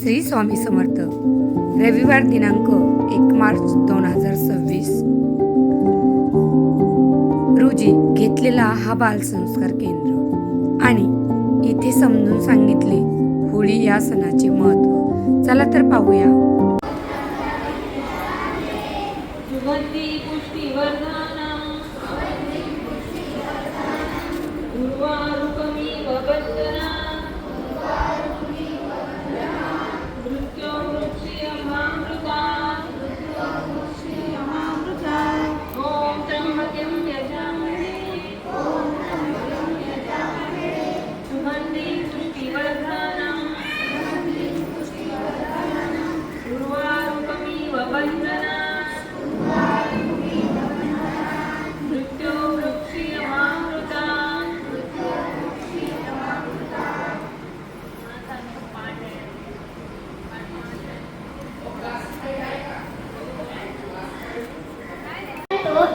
श्री स्वामी समर्थ. रविवार दिनांक 1 मार्च 2026 रोजी घेतलेला हा बालसंस्कार केंद्र आणि इथे समजून सांगितले होळी या सणाचे महत्त्व. चला तर पाहूया.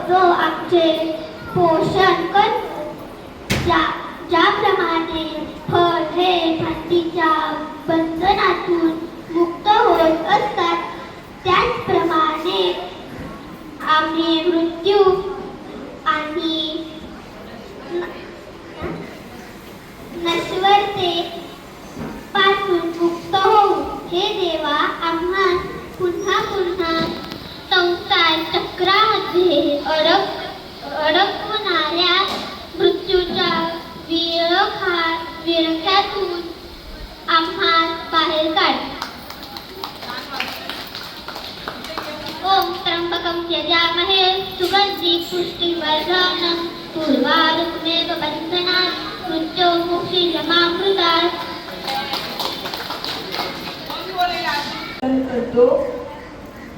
जो आमचे पोषण करतो. ज्याप्रमाणे फळ हे थंडीच्या बंधनातून मुक्त होत असतात, त्याचप्रमाणे आम्ही मृत्यू आणि नश्वरते पासून मुक्त होऊ. हे देवा, आम्हा पुन्हा पुन्हा संसार चक्रामध्ये अडकवणाऱ्या मृत्यूच्या विळख्यातून आम्हा बाहेर काढ. ओम त्र्यंबकं यजामहे सुगंधिं पुष्टिवर्धनम् उर्वारुकमेव बन्धनात् मृत्योर्मुक्षीयमामृतात्.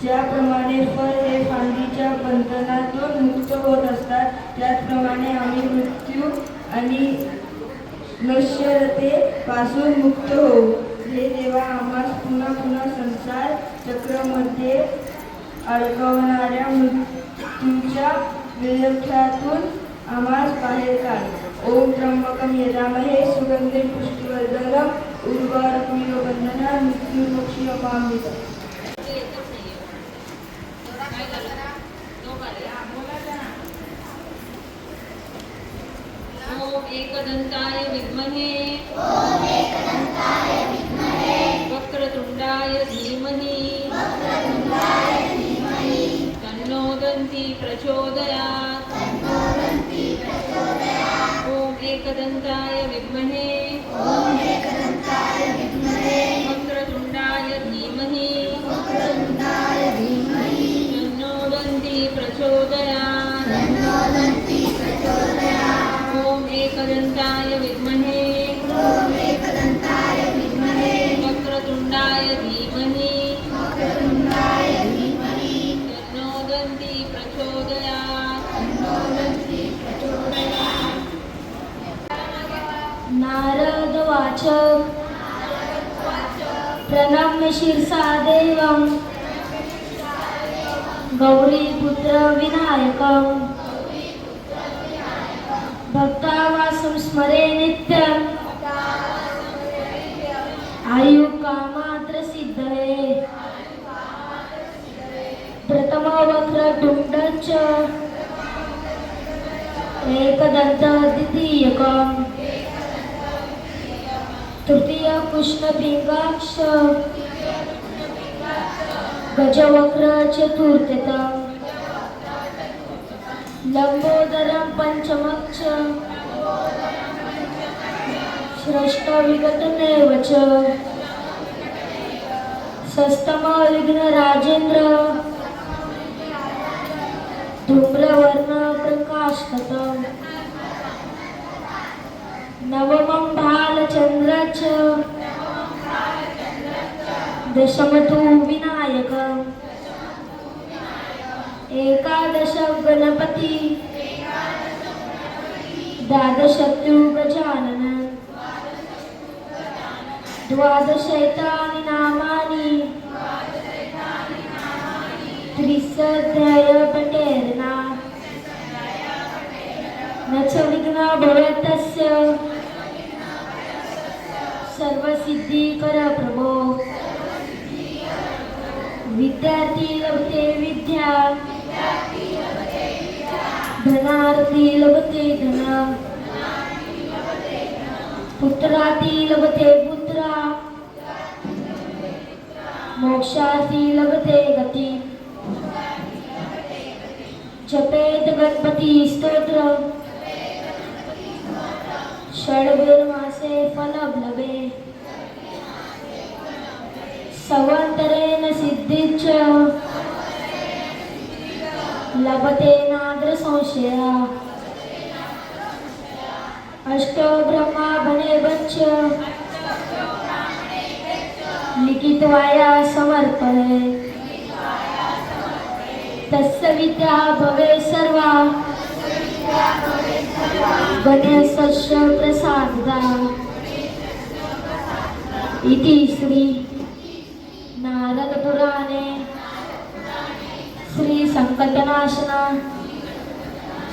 ज्याप्रमाणे फळ हे फांदीच्या बंधनातून मुक्त होत असतात, त्याचप्रमाणे आम्ही मृत्यू आणि नश्वरते पासून मुक्त होऊ. हे देवा, आम्हास पुन्हा पुन्हा संसार चक्रामध्ये अडकवणाऱ्या मृत्यूच्या विळख्यातून आम्हास बाहेर काढ. ओम त्र्यंबकं यजामहे सुगंधिं पुष्टिवर्धनम् उर्वारुकमिव बन्धनात् मृत्योर्मुक्षीयमामृतात्. एकदन्ताय विद्महे वक्रतुण्डाय धीमहि तन्नो दन्ती प्रचोदयात्. ॐ एकदन्ताय विद्महे वक्रतुण्डाय धीमहि तन्नो दन्ती प्रचोदयात्. ॐ एकदन्ताय विद्महे वक्रतुण्डाय धीमहि तन्नो दन्ती प्रचोदयात्. नारद वाच प्रणम्य शिरसा देवं गौरीपुत्र विनायकं भक्तावासं स्मरे नित्यं आयुकामात्र सिद्धये. प्रथम वक्रतुण्डश्च एकदन्त द्वितीयकं तृतीय कृष्णपिङ्गाक्ष गजवक्र चतुर्थकं लंबोदरं पंचमश्च षष्ठविगतमेव च षष्ठम विघ्नराजेन्द्र धूम्रवर्ण प्रकाशकतं नवमं भालचन्द्रश्च दशमतु विनायकम् एकादश गणपति द्वादशतु गजानन द्वादशैतानि नामानि त्रिसध्याय पठेरना न च विघ्ना भवतस्य सर्वसिद्धिकर प्रभो. विद्यार्थी लभते विद्या धनार्थी लभते धन पुत्रार्थी लभते पुत्रा मोक्षार्थी लभते गती जपेत गणपती स्तोत्र षड्भिर्मासे फलं लभे संवत्सरेण सिद्धिश्च लभते नाद्र संशया अष्टो ब्रह्मा बने बच्च लिखित्वाया समर्पणे तस्य विद्या भवे सर्वा गणेशस्य प्रसादा इति श्री नारद पुराणे श्री संकटनाशना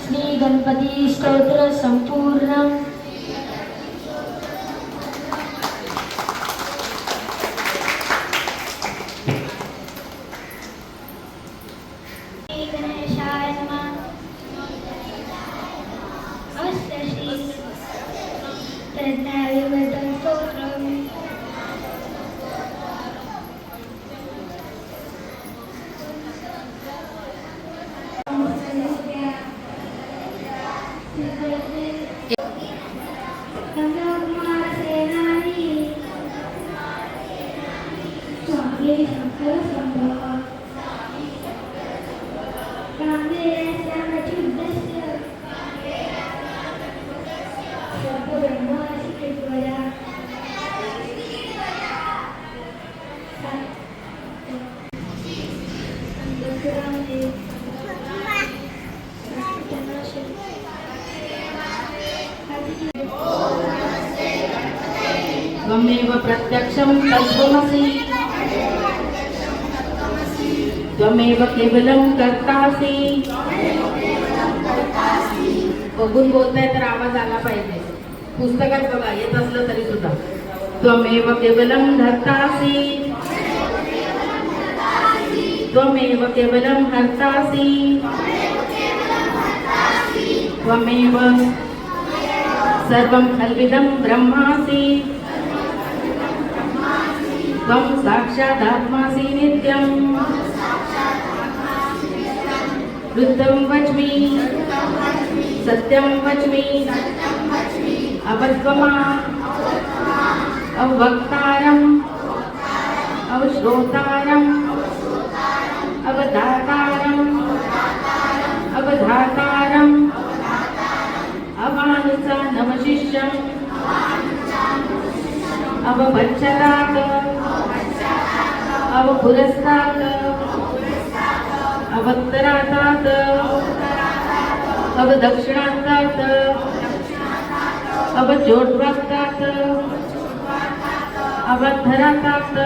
श्री गणपती स्तोत्र संपूर्ण श्री गणेशाय नमः अस्य श्री तज्ञाविवर्धन स्तोत्रम् त्वमेव प्रत्यक्षं तत्त्वमसि त्वमेव केवलं कर्तासि बघून बोलताय तर आवाज आला पाहिजे पुस्तकात बघा येत असलं तरी सुद्धा त्वमेव केवलं धर्तासि त्वमेव केवलं हर्तासि त्वमेव सर्वं खल्विदं ब्रह्मासि त्वं साक्षादात्मासि नित्यं वृद्धं वच्मि सत्यं वच्मि अवद्वमा अवक्तारम् अवश्रोतारम् अवधातारम् अवधातारम् अवानुचा नवशिष्यम् अववच्चतात् अवपुरस्तात् अवत्तरातात् अवदक्षिणातात् अवजोड्वातात् अवधरातात्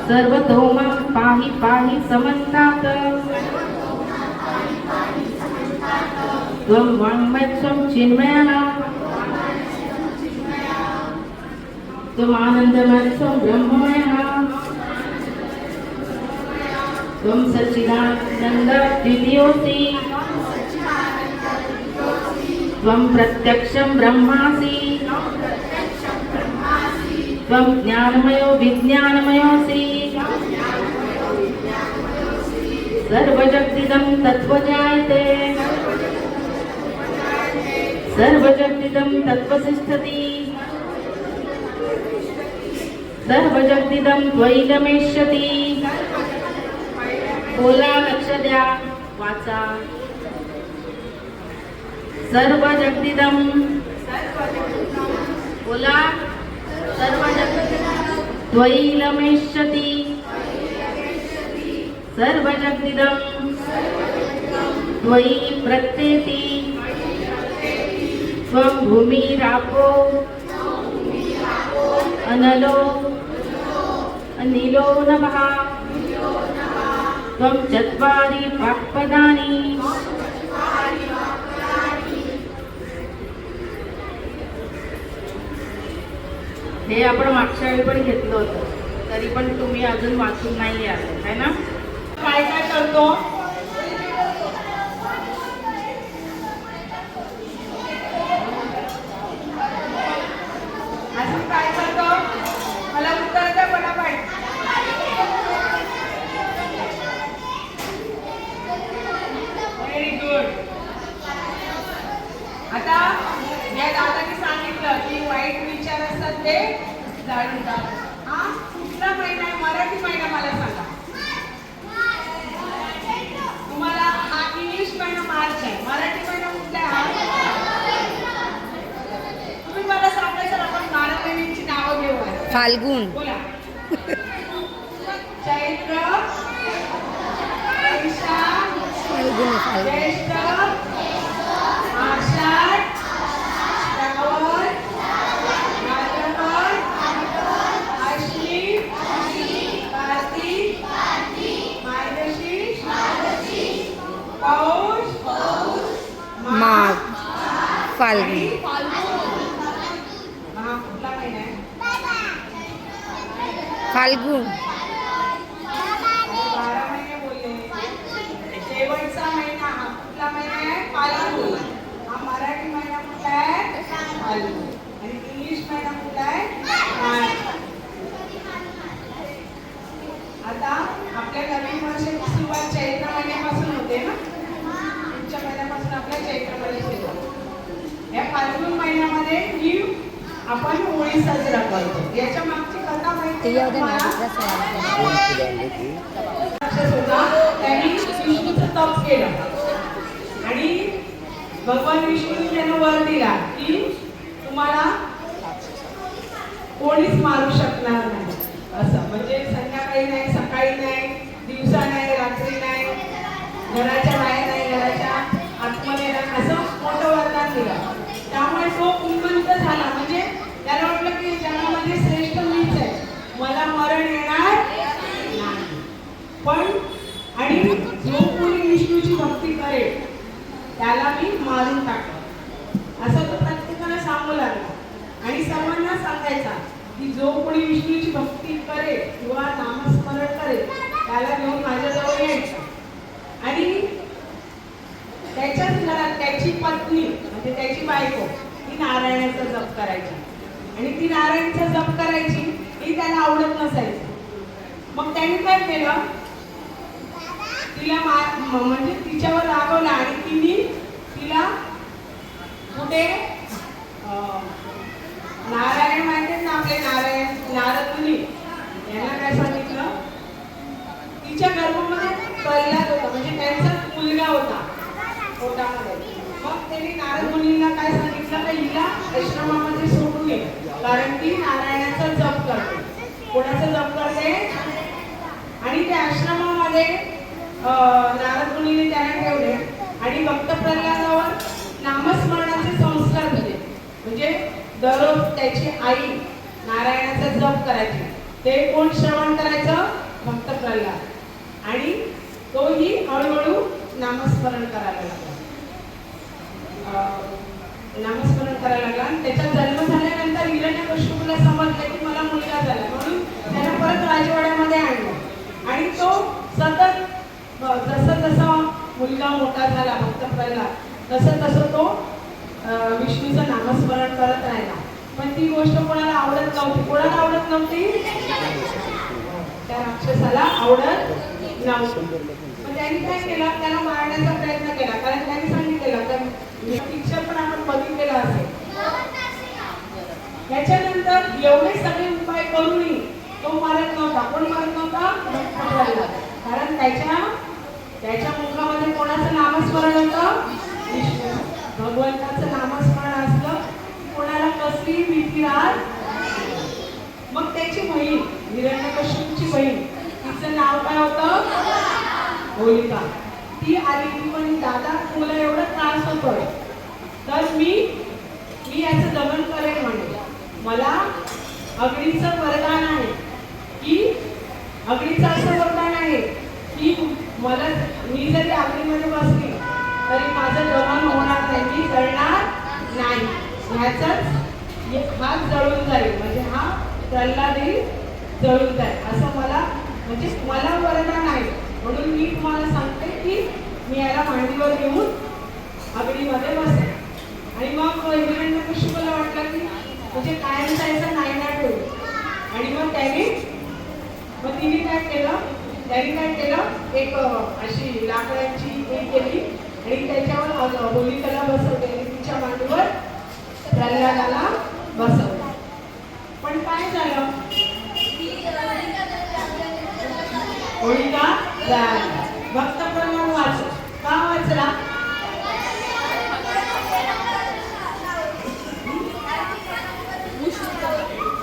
सर्वतोमां पाहि पाहि समन्तात् त्वं वाङ्मयत्वं चिन्मयः त्वमानन्दमत्वं ब्रह्ममयः त्वं सच्चिदानन्दद्वितीयोऽसि त्वं प्रत्यक्षं ब्रह्मासि त्वं ज्ञानमयो विज्ञानमयोऽसि सर्वजगदिदं तत्त्वजायते सर्वजगदिदं तत्त्वतिष्ठति सर्वजगदिदं त्वयि गमिष्यति बोला लक्ष द्या वाचा सर्वजगदिदं बोला सर्वजगदिदं त्वयि गमिष्यति सर्वजगदिदं त्वयि प्रत्येति त्वं भूमिरापो अनलो अनिलो नभः त्वं चत्वारि वाक्पदानि हे आपण मागच्या वेळी पण घेतलं होतं तरी पण तुम्ही अजून वाचून नाही आले है ना. काय काय करतो. अजून काय करतो मला उत्तर द्या पटापट. Very good. आता या दादाने सांगितलं की वाईट विचार असतात ते जाळून टाक. हा कुठला महिना आहे मराठी महिना मला सांगा. तुम्हाला हा इंग्लिश महिना मार्च आहे. मराठी महिना कुठला आहे तुम्ही मला सांगायचं. आपण 12 महिन्यांची नावं घेऊ. फाल्गुन, बोला. चैत्र, वैशाख, फाल्गुन, फाल्गुन, ज्येष्ठ, आषाढ, श्रावण, भाद्रपद, आश्विन, कार्तिक, मार्गशीर्ष, पौष, माघ, फाल्गुन. हा कुठला महिना आहे. फाल्गुन. 12 महिने बोलले. शेवटचा महिना हा कुठला महिना आहे. फाल्गुन. हा मराठी महिना कुठला आहे. फाल्गुन. आणि इंग्लिश महिना कुठला आहे. मार्च. आता आपल्या नवीन वर्षाची सुरुवात चैत्र महिन्यापासून होते ना. पुढच्या महिन्यापासून आपल्या चैत्र महिन्याची सुरुवात. या फाल्गुन महिन्यामध्ये ही आपण होळी साजरा करतो. याच्या मागची कथा माहिती आहे तुम्हाला. त्यांनी विष्णूचं तप केलं आणि भगवान विष्णूने त्यांना वर दिला की तुम्हाला कोणीच मारू शकणार नाही. असं म्हणजे संध्याकाळी नाही, सकाळी नाही, दिवसा नाही, रात्री नाही, घराच्या बाहेर नाही, घराच्या आतमध्ये नाही, असं मोठं वरदान दिलं. त्यामुळे तो उन्मंत झाला. म्हणजे त्याला वाटलं की जगामध्ये श्रेष्ठ मीच आहे, मला मरण येणार नाही. पण आणि जो कोणी विष्णूची भक्ती करेल त्याला मी मारून टाकलं असं तो प्रत्येकाला सांगू लागला. आणि सर्वांना सांगायचा की जो कोणी विष्णूची भक्ती करेल किंवा नामस्मरण करेल त्याला घेऊन माझ्याजवळ यायचं. आणि त्याच्याच घरात त्याची पत्नी म्हणजे त्याची बायको ती नारायणाचा जप करायची. आणि ती नारायणाचा जप करायची ही त्याला आवडत नसायची. मग त्यांनी काय केलं, तिला म्हणजे तिच्यावर रागवला आणि तिला कुठे नारायण माहिती ना आपले नारायण नारद मुनी यांना काय सांगितलं, तिच्या गर्भामध्ये प्रल्हाद होता म्हणजे त्यांचा मुलगा होता पोटामध्ये. मग त्यांनी नारद मुनींना काय सांगितलं की हिला आश्रमामध्ये सोडून ये, कारण ती नारायणाचा जप करते. कोणाचा जप करते. आणि त्या आश्रमामध्ये नारद मुनीने त्यांना ठेवले आणि भक्त प्रल्हादावर नामस्मरणाचे संस्कार दिले. म्हणजे दररोज त्याची आई नारायणाचा जप करायची. ते कोण श्रवण करायचं, भक्त प्रल्हाद. आणि तोही हळूहळू नामस्मरण करायला लागला. नामस्मरण करायला लागला. आणि त्याचा जन्म झाल्यानंतर हिरण्यकश्यपूला समजलं की मला मुलगा झाला, म्हणून त्याला परत राजवाड्यामध्ये आणलं. आणि तो सतत जसं जसं मुलगा मोठा झाला भक्त प्रल्हाद तसं तसं तो विष्णूचं नामस्मरण करत राहिला. पण ती गोष्ट कोणाला आवडत नव्हती. कोणाला आवडत नव्हती, त्या राक्षसाला आवडत नव्हती. मग त्यांनी काय केलं, त्याला मारण्याचा प्रयत्न केला. कारण त्यांनी सांगितलेलं तर पिक्चर पण आपण बघितलेला असेल. त्याच्यानंतर एवढे सगळे उपाय करूनही तो मारत नव्हता. कोण मारत नव्हता, कारण त्याच्या मुखामध्ये कोणाचं नामस्मरण होतं, विष्णू भगवंताचं नामस्मरण असलं कोणाला कसली भीती राहत. मग त्याची बहीण हिरण्यकश्यपूची बहीण तिचं नाव काय होतं, होलिका. ती आली ती पण दादा तुला एवढा त्रास होतोय तर मी याचं दमन करेन म्हणे. मला अग्नीचं वरदान आहे की अग्नीचं असं वरदान आहे की मी जरी अग्नीमध्ये बसली तरी माझं दमन होणार नाही, मी जळणार नाही. ह्याचाच हात जळून जाईल. म्हणजे हा प्रल्हादही जळवताय असं मला म्हणजे मला वरदान आहे. म्हणून मी तुम्हाला सांगते की मी याला मांडीवर घेऊन अग्नीमध्ये बसेल. आणि मग हिरण्यकशिपूला वाटलं की म्हणजे कायम जायचं नायनाट होईल. आणि मग तिने काय केलं एक अशी लाकडाची हे केली आणि त्याच्यावर होलिकाला बसवली आणि तिच्या मांडीवर प्रल्हादाला बसवलं. पण काय झालं, होलिका जळाली. भक्त प्रल्हाद वाचला. का वाचला?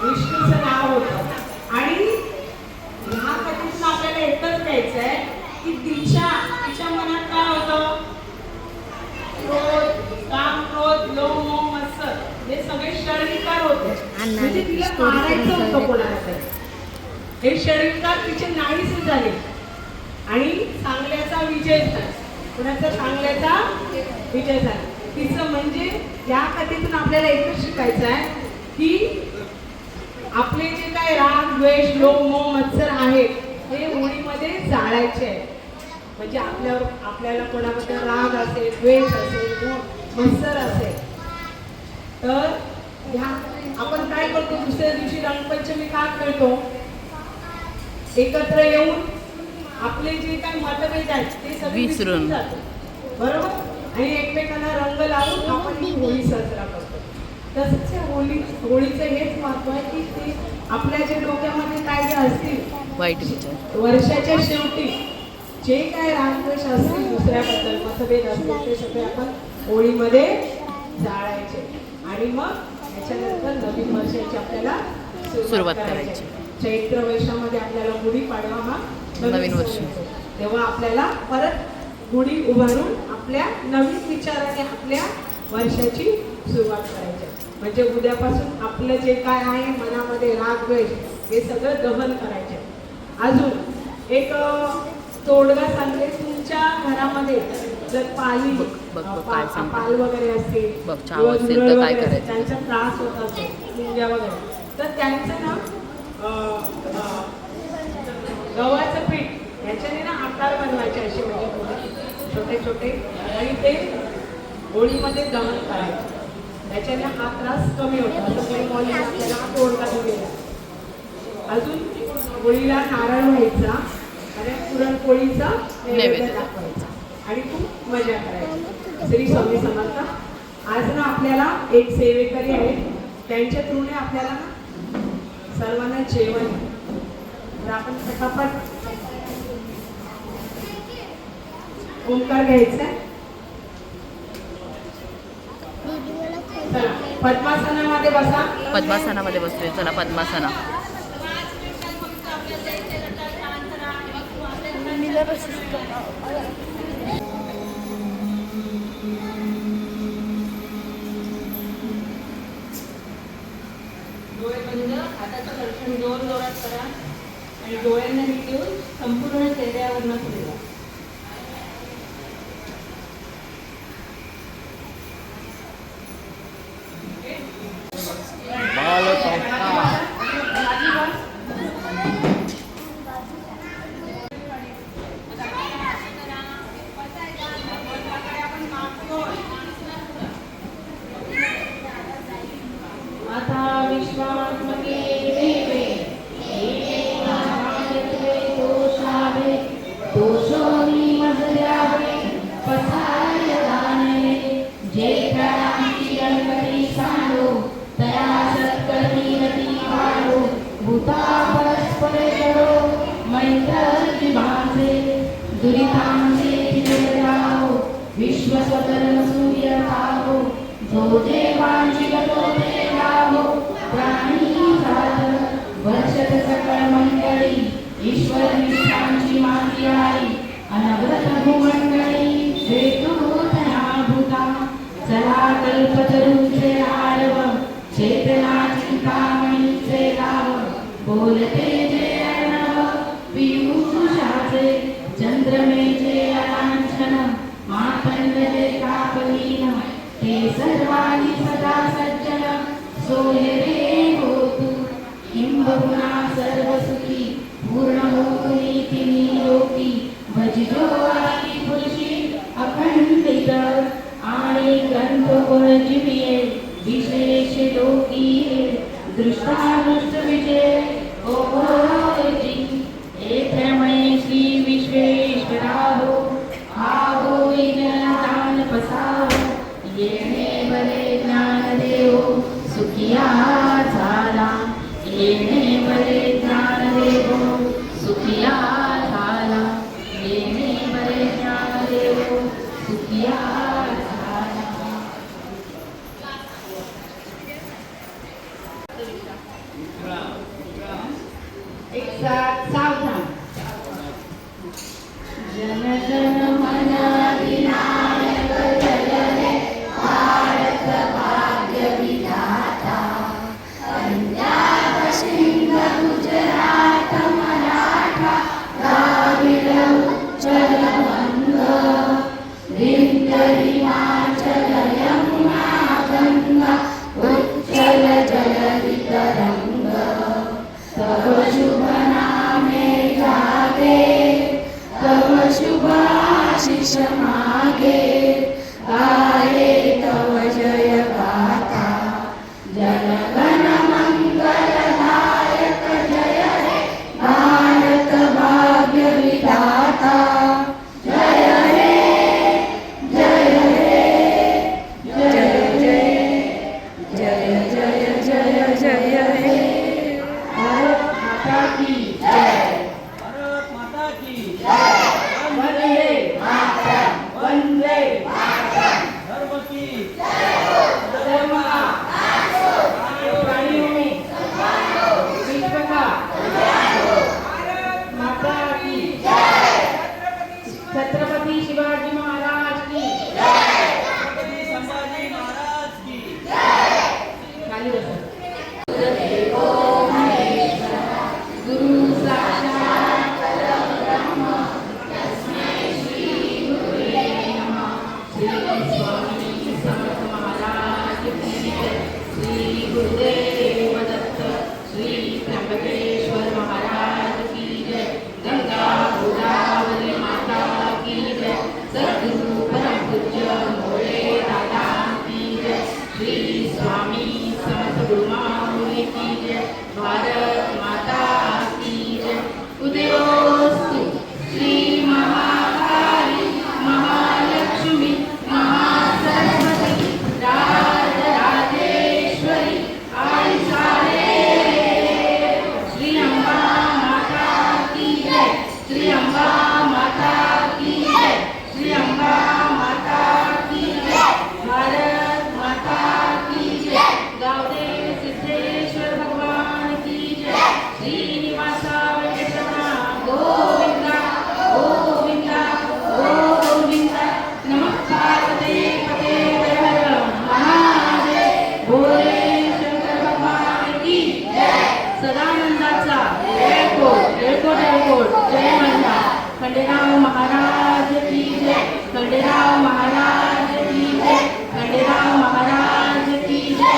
विष्णूचं नाव होतं. आणि ह्या कथेतून आपल्याला एकच घ्यायचं आहे की तिच्या मनात काय होतं, क्रोध, काम, क्रोध, लोभ, मोह, मत्सर हे सगळे षडविकार होते. म्हणजे तिला मारायचं होतं कोणाला तरी. हे षडविकार तिचे नाहीसे झाले आणि चांगल्याचा विजय झाला. कुणाचा? चांगल्याचा विजय झाला. तिचं म्हणजे या कथेतून आपल्याला एकच शिकायचं आहे की आपले जे काय राग, द्वेष, लोभ, मोह, मत्सर आहेत हे होळीमध्ये जाळायचे आहे. म्हणजे आपल्याला कोणाबद्दल राग असेल, द्वेष असेल, मत्सर असेल तर आपण काय करतो, दुसऱ्या दिवशी रंगपंचमी का खेळतो, एकत्र येऊन आपले जे काही मतभेद आहेत ते सगळे विसरून जातो, बरोबर. आणि एकमेकांना रंग लावून आपण ही होळी साजरा करतो. तसंच होळीचं हेच महत्व आहे की ते आपल्या जे डोक्यामध्ये काय जे असतील वाईट विचार, वर्षाच्या शेवटी जे काय रागद्वेष असतील, दुसऱ्याबद्दल मतभेद असतील ते सगळे आपण होळीमध्ये जाळायचे. आणि मग त्याच्यानंतर नवीन वर्षाची आपल्याला सुरुवात करायची. चैत्र वैशामध्ये आपल्याला गुढीपाडवा हा नवीन वर्ष, तेव्हा आपल्याला परत गुढी उभारून आपल्या नवीन विचाराने आपल्या वर्षाची सुरुवात करायची. म्हणजे उद्यापासून आपलं जे काय आहे मनामध्ये राग द्वेष हे सगळं दहन करायचे. अजून एक तोडगा सांगते. तुमच्या घरामध्ये जर पाल वगैरे असतील, त्यांचा त्रास होत असेल, मुंग्या वगैरे, तर त्यांचं ना गव्हाचं पीठ याच्याने ना आकार बनवायचे असे, म्हणजे छोटे छोटे, आणि ते होळीमध्ये दहन करायचे. त्याच्याने हा त्रास कमी होतो. असं काही मॉली आपल्याला तोडगा दिलेला. अजून होळीला नारळ व्हायचा आणि पुरणपोळीचा नैवेद्य दाखवायचा आणि खूप मजा करायची. श्री स्वामी समर्थ. आज ना आपल्याला एक सेवेकरी आहेत, त्यांच्या थ्रूने आपल्याला सर्वांना जेवण, तर आपण फटाफट ओंकार घ्यायचा. चला पद्मासनामध्ये बसा. पद्मासनामध्ये बसतोय. चला पद्मासना. डोळे बंद, हाताचं घर्षण जोर जोरात करा आणि डोळ्यांना मिटून संपूर्ण चेहऱ्यावरनं फिरवा. आता विश्वात्मके देवे दोषावे दोषोनी मजल्यावे पथार्य दाने जे प्राणांची गणपती सांडो तया सत्कर्मी रती वाढो भूता परस्परे करो मैत्री भासे दुरितांचे जाओ विश्व स्वतर्म सूर्य भावो जो देवांची गतो देवाहो प्राणी साधन वर्षत सकळ मंडळी ईश्वर निष्ठांची माती आई अनवरत भूमंडळी हेतूतया भूता चला कल्पतरूचे आडव चेतना चिंतामणीचे गाव बोलते जे अर्णव पियुषाचे चंद्रमेचे अलांछन मातंडले कापलीन ते सर्वांनी सदा सज्जन सोय रे होतु किंबहुना सर्वसुखी पूर्ण होती तिनी लोकी भजिजो आदी पुरुषी अखंडित आणि ग्रंथ जीविये विशेष लोकी दृष्टादृष्ट विजय ओजी एत्रमय श्री विश्वेश्वरा हो आहो ज्ञान पसाहो येणे बरे ज्ञान देव सुखिया झाला येणे बरे ज्ञान देव सुखिया झाला येणे बरे ज्ञान देव सुखिया झाला. एक साथ सावधान. जन जन मन विनायक जय हे भारत भाग्य विधाता पंजाब सिंध गुजरात मराठा द्राविड उच्चल बंग विंध्य हिमाचल यमुना गंगा उच्चल जलधि तरंग तव शुभ नामे जागे तव शुभ आशीष मागे गाये तव जय गाथा जनगण मंगलदायक जय हे भारत भाग्य विधाता जय हे जय हे जय जय जय जय जय जय हे भारत माता की जय. भारत माता की वंदे मातरम. वंदे मातरम. धर्म की धर्म का प्राणियों में विश्व का भारत माता की छत्रपति शिवाजी महाराज की छत्रपति संभाजी महाराज की खाली बसा. गुरु साक्षात परब्रह्म तस्मै श्री गुरुवे नमः. श्री स्वामी समर्थ महाराज की जय. श्री गुरुदेव दत्त श्री त्र्यंबकेश्वर महाराज की जय. गंगा गोदावरी माता की जय. सद्गुरु परम पूज्य मोरे दादा की जय. श्री स्वामी समर्थ गुरुमाऊली की जय. भारत माता की जय. उदयोस्तु श्री महाकाली महालक्ष्मी महासरस्वती राजराजेश्वरी आई सारे श्री अंबा माता की जय. श्री अंबा माता की जय. श्री अंबा माता की जय. भारत माता की जय. गावदेव सिद्धेश्वर भगवान की जय. श्रीनिवासा वेंकटरमण गोविंदा गोविंदा गोविंदा. नमः पार्वती पते हर हर महादेव. भोले शंकर भगवान की जय. सदानंदाचा येळकोट येळकोट येळकोट जय म्हणा. खंडेराव महाराज की जय. खंडेराव महाराज की जय. खंडेराव महाराज की जय.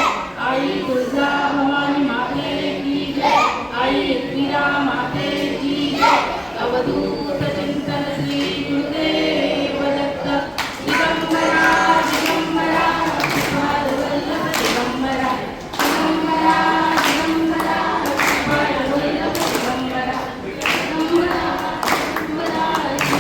आई तुळजा भवानी माते की जय. आई एकविरा माते की जय. अवधूत चिंतन श्री गुरुदेव दत्त दिगंबरा दिगंबरा पाद वल्लभ दिगंबरा दिगंबरा दिगंबरा पाद वल्लभ दिगंबरा दिगंबरा दिगंबरा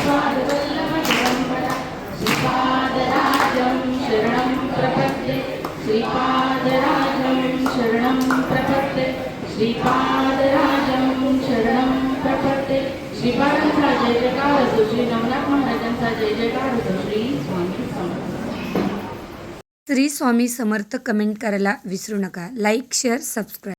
पाद वल्लभ दिगंबरा. श्रीपादराजं शरणं प्रपद्ये श्रीपादराजं शरणं प्रपद्ये श्रीपादराजं शरणं प्रपद्ये. श्रीपादांचा जय जयकार असो. श्री नवनाथ महाराजांचा जय जयकार असो. श्री स्वामी समर्थ. श्री स्वामी समर्थ कमेंट करायला विसरू नका. Like share subscribe.